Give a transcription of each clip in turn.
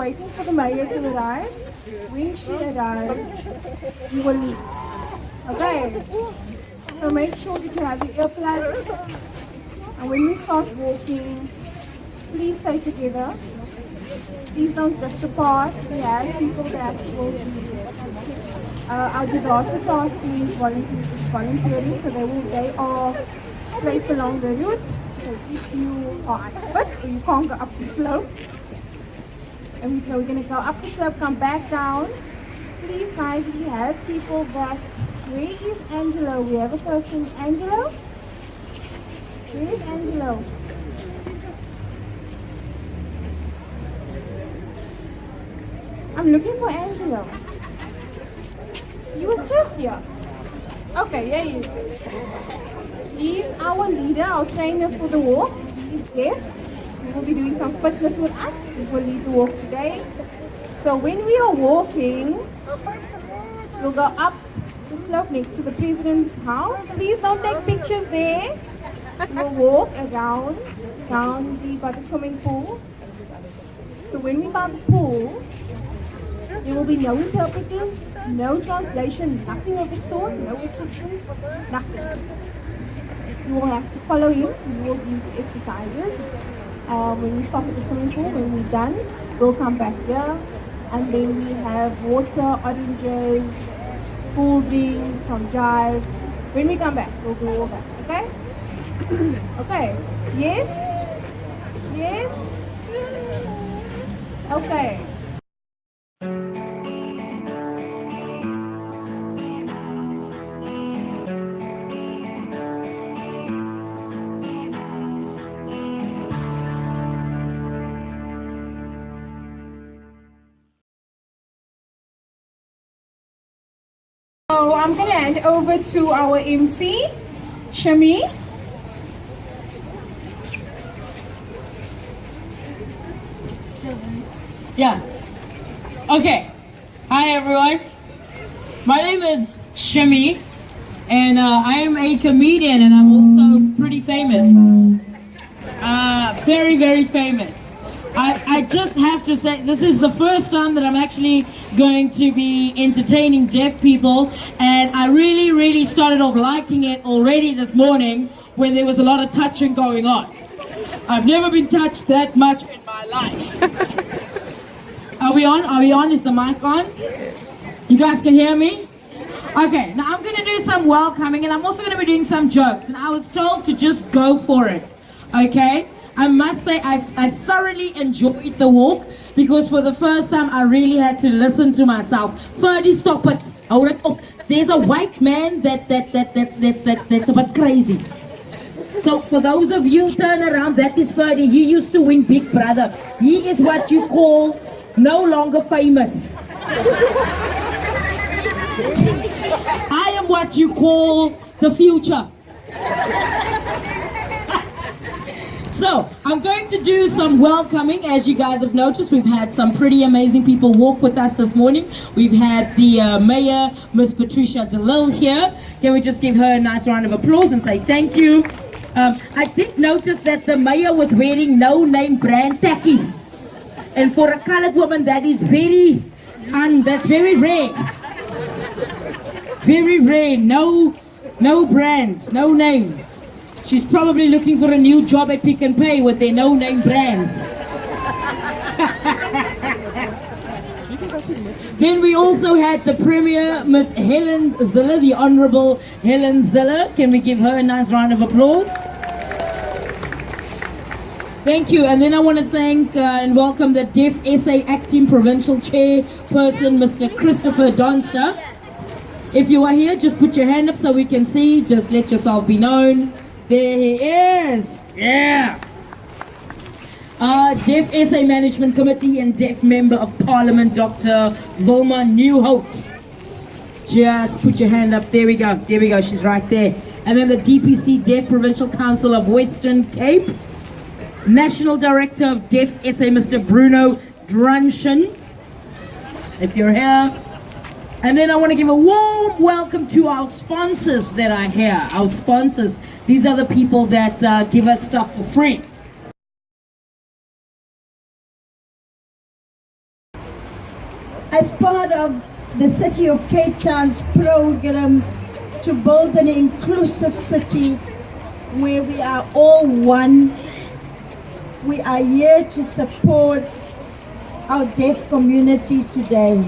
waiting for the mayor to arrive. When she arrives, we will leave. Okay? So make sure that you have your earplugs. And when we start walking, please stay together. Please don't drift apart. We have people that will be our disaster task team is volunteering, so they are placed along the route. So if you are unfit or you can't go up the slope, and we're going to go up the slope, come back down. Please, guys, we have people that. Where is Angelo? We have a person. Angelo? Where is Angelo? I'm looking for Angelo. He was just here. Okay, here he is. He's our leader, our trainer for the walk. He's deaf. He will be doing some fitness with us. He will lead the walk today. So when we are walking, we'll go up the slope next to the president's house. Please don't take pictures there. We'll walk around by the swimming pool. So when we're by the pool, there will be no interpreters, no translation, nothing of the sort, no assistance, nothing. You will have to follow him. He will give exercises. When we stop at the swimming pool, when we're done, we'll come back here. And then we have water, oranges, cool drink from Jive. When we come back, we'll do all that, okay? Okay. Yes? Yes? Okay. So I'm going to hand over to our MC, Shimmy. Yeah. Okay. Hi everyone. My name is Shimmy, and I am a comedian, and I'm also pretty famous. Very, very famous. I just have to say, this is the first time that I'm actually going to be entertaining deaf people, and I really, really started off liking it already this morning when there was a lot of touching going on. I've never been touched that much in my life. Are we on? Are we on? Is the mic on? You guys can hear me? Okay, now I'm going to do some welcoming, and I'm also going to be doing some jokes, and I was told to just go for it. Okay? I must say I thoroughly enjoyed the walk, because for the first time I really had to listen to myself. Ferdy, stop it. Hold it up. There's a white man that's a bit crazy. So for those of you turn around, that is Ferdy. He used to win Big Brother. He is what you call no longer famous. I am what you call the future. So, I'm going to do some welcoming. As you guys have noticed, we've had some pretty amazing people walk with us this morning. We've had the Mayor, Miss Patricia de Lille here. Can we just give her a nice round of applause and say thank you? I did notice that the Mayor was wearing no-name brand tackies. And for a colored woman, that is that's very rare. Very rare. No brand, no name. She's probably looking for a new job at Pick n Pay with their no-name brands. Then we also had the Premier, Miss Helen Ziller, the Honorable Helen Ziller. Can we give her a nice round of applause? Thank you. And then I want to thank and welcome the DeafSA Acting Provincial Chairperson, Mr. Christopher Dontsa. If you are here, just put your hand up so we can see. Just let yourself be known. There he is. Yeah. DeafSA Management Committee and Deaf Member of Parliament, Dr. Wilma Newhoudt. Just put your hand up. There we go. There we go. She's right there. And then the DPC, Deaf Provincial Council of Western Cape. National Director of DeafSA, Mr. Bruno Druchen. If you're here. And then I want to give a warm welcome to our sponsors that are here. Our sponsors. These are the people that give us stuff for free. part of the City of Cape Town's program to build an inclusive city where we are all one. We are here to support our deaf community today.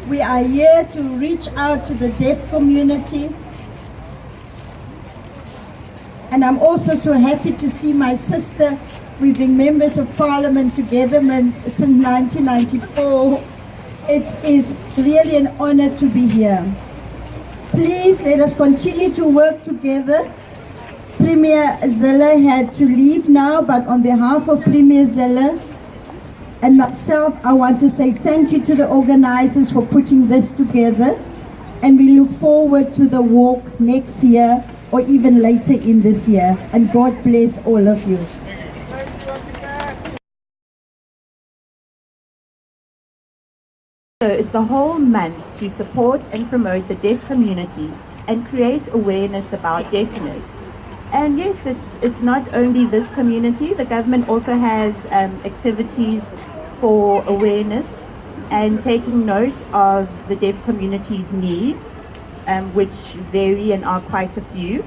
We are here to reach out to the deaf community. And I'm also so happy to see my sister. We've been members of parliament together since 1994. It is really an honor to be here. Please let us continue to work together. Premier Zille had to leave now, but on behalf of Premier Zille and myself, I want to say thank you to the organizers for putting this together. And we look forward to the walk next year or even later in this year. And God bless all of you. So it's the whole month to support and promote the deaf community and create awareness about deafness. And yes, it's not only this community, the government also has activities for awareness and taking note of the deaf community's needs, which vary and are quite a few.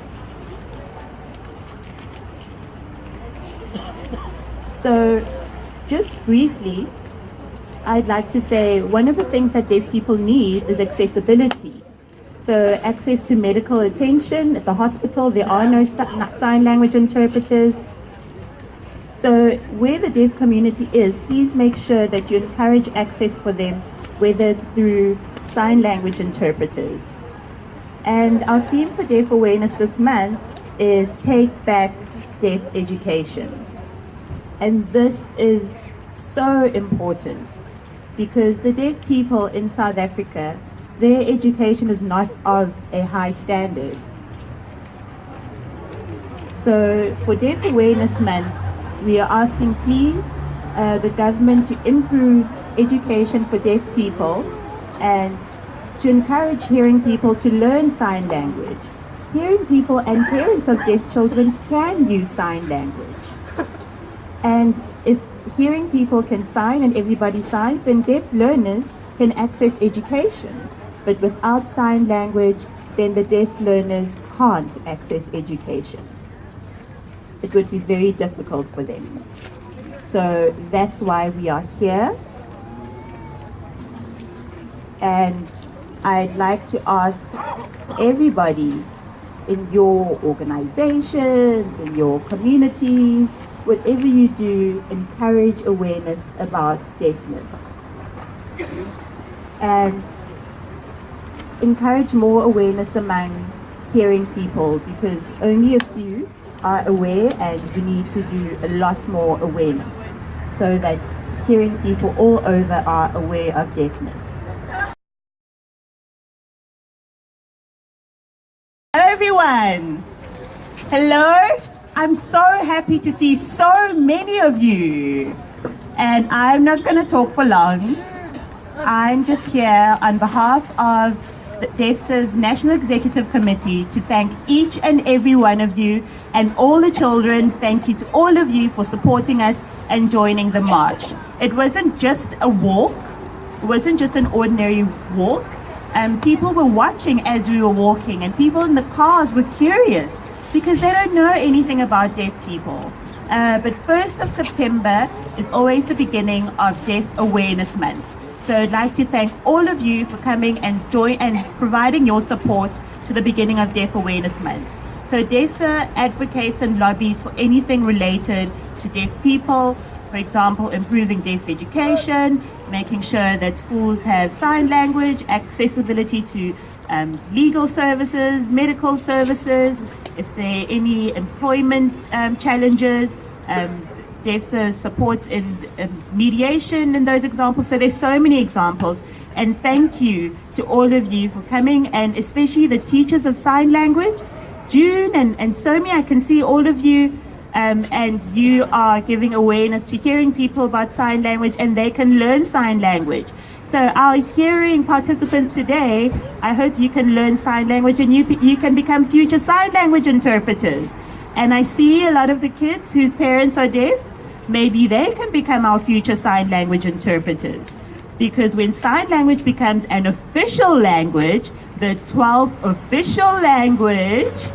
So just briefly, I'd like to say one of the things that deaf people need is accessibility. So access to medical attention at the hospital, there are no sign language interpreters. So where the deaf community is, please make sure that you encourage access for them, whether it's through sign language interpreters. And our theme for Deaf Awareness this month is Take Back Deaf Education. And this is so important, because the deaf people in South Africa, their education is not of a high standard. So for Deaf Awareness Month, we are asking please the government to improve education for deaf people and to encourage hearing people to learn sign language. Hearing people and parents of deaf children can use sign language. And if hearing people can sign and everybody signs, then deaf learners can access education. But without sign language, then the deaf learners can't access education. It would be very difficult for them. So that's why we are here. And I'd like to ask everybody in your organizations, in your communities, whatever you do, encourage awareness about deafness. And encourage more awareness among hearing people, because only a few are aware, and we need to do a lot more awareness so that hearing people all over are aware of deafness. Hello everyone. Hello. I'm so happy to see so many of you, and I'm not going to talk for long. I'm just here on behalf of the DeafSA's National Executive Committee to thank each and every one of you and all the children. Thank you to all of you for supporting us and joining the march. It wasn't just a walk, it wasn't just an ordinary walk. People were watching as we were walking, and people in the cars were curious because they don't know anything about deaf people. But 1st of September is always the beginning of Deaf Awareness Month. So I'd like to thank all of you for coming and providing your support to the beginning of Deaf Awareness Month. So DeafSA advocates and lobbies for anything related to deaf people, for example, improving deaf education, making sure that schools have sign language, accessibility to legal services, medical services, if there are any employment challenges, DeafSA supports in mediation in those examples. So there's so many examples. And thank you to all of you for coming, and especially the teachers of sign language. June and Somi, I can see all of you, and you are giving awareness to hearing people about sign language, and they can learn sign language. So our hearing participants today, I hope you can learn sign language, and you can become future sign language interpreters. And I see a lot of the kids whose parents are deaf. maybe they can become our future sign language interpreters. Because when sign language becomes an official language, the 12th official language,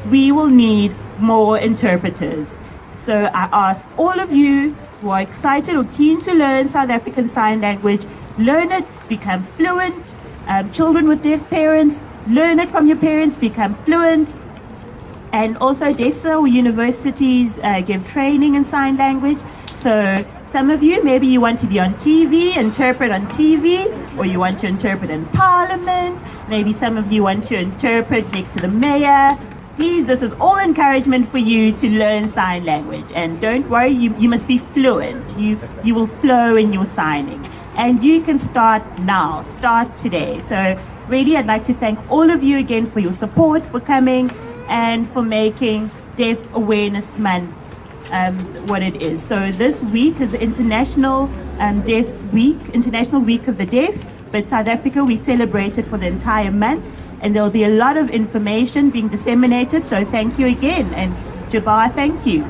we will need more interpreters. So I ask all of you who are excited or keen to learn South African Sign Language, learn it, become fluent. Children with deaf parents, learn it from your parents, become fluent. And also DeafSA or universities give training in sign language. So some of you, maybe you want to be on TV, interpret on TV, or you want to interpret in Parliament. Maybe some of you want to interpret next to the mayor. Please, this is all encouragement for you to learn sign language. And don't worry, you must be fluent. You will flow in your signing. And you can start now, start today. So really, I'd like to thank all of you again for your support, for coming, and for making Deaf Awareness Month what it is. So this week is the International Deaf Week, International Week of the Deaf. But South Africa, we celebrate it for the entire month. And there'll be a lot of information being disseminated. So thank you again. And Jabaar, thank you.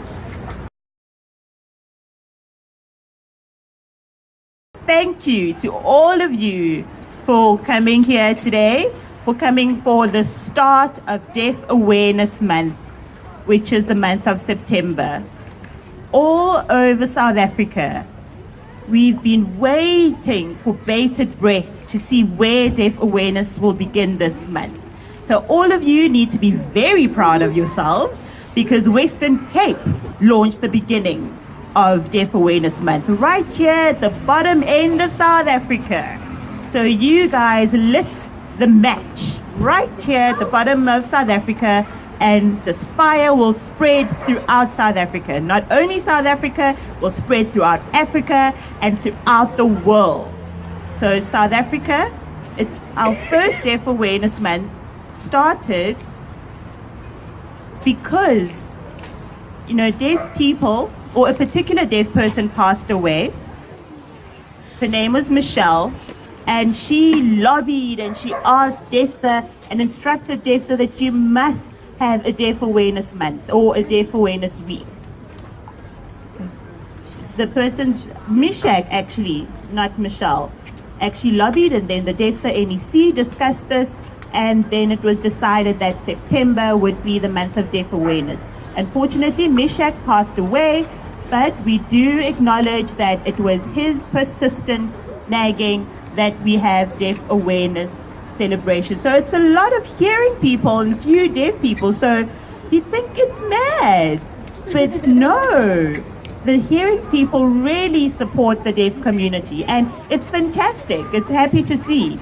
Thank you to all of you for coming here today, for coming for the start of Deaf Awareness Month, which is the month of September. All over South Africa, we've been waiting for bated breath to see where deaf awareness will begin this month. So all of you need to be very proud of yourselves, because Western Cape launched the beginning of Deaf Awareness Month right here at the bottom end of South Africa. So you guys lit the match right here at the bottom of South Africa, and this fire will spread throughout South Africa. Not only South Africa, will spread throughout Africa and throughout the world. So South Africa, it's our first Deaf Awareness Month, started because, you know, deaf people, or a particular deaf person passed away. Her name was Michelle, and she lobbied and she asked DeafSA and instructed DeafSA that you must have a Deaf Awareness Month or a Deaf Awareness Week. The person, Mishak actually, not Michelle, actually lobbied, and then the DeafSA NEC discussed this, and then it was decided that September would be the month of deaf awareness. Unfortunately, Mishak passed away, but we do acknowledge that it was his persistent nagging that we have deaf awareness celebration. So it's a lot of hearing people and few deaf people. So you think it's mad, but no. The hearing people really support the deaf community, and it's fantastic. It's happy to see.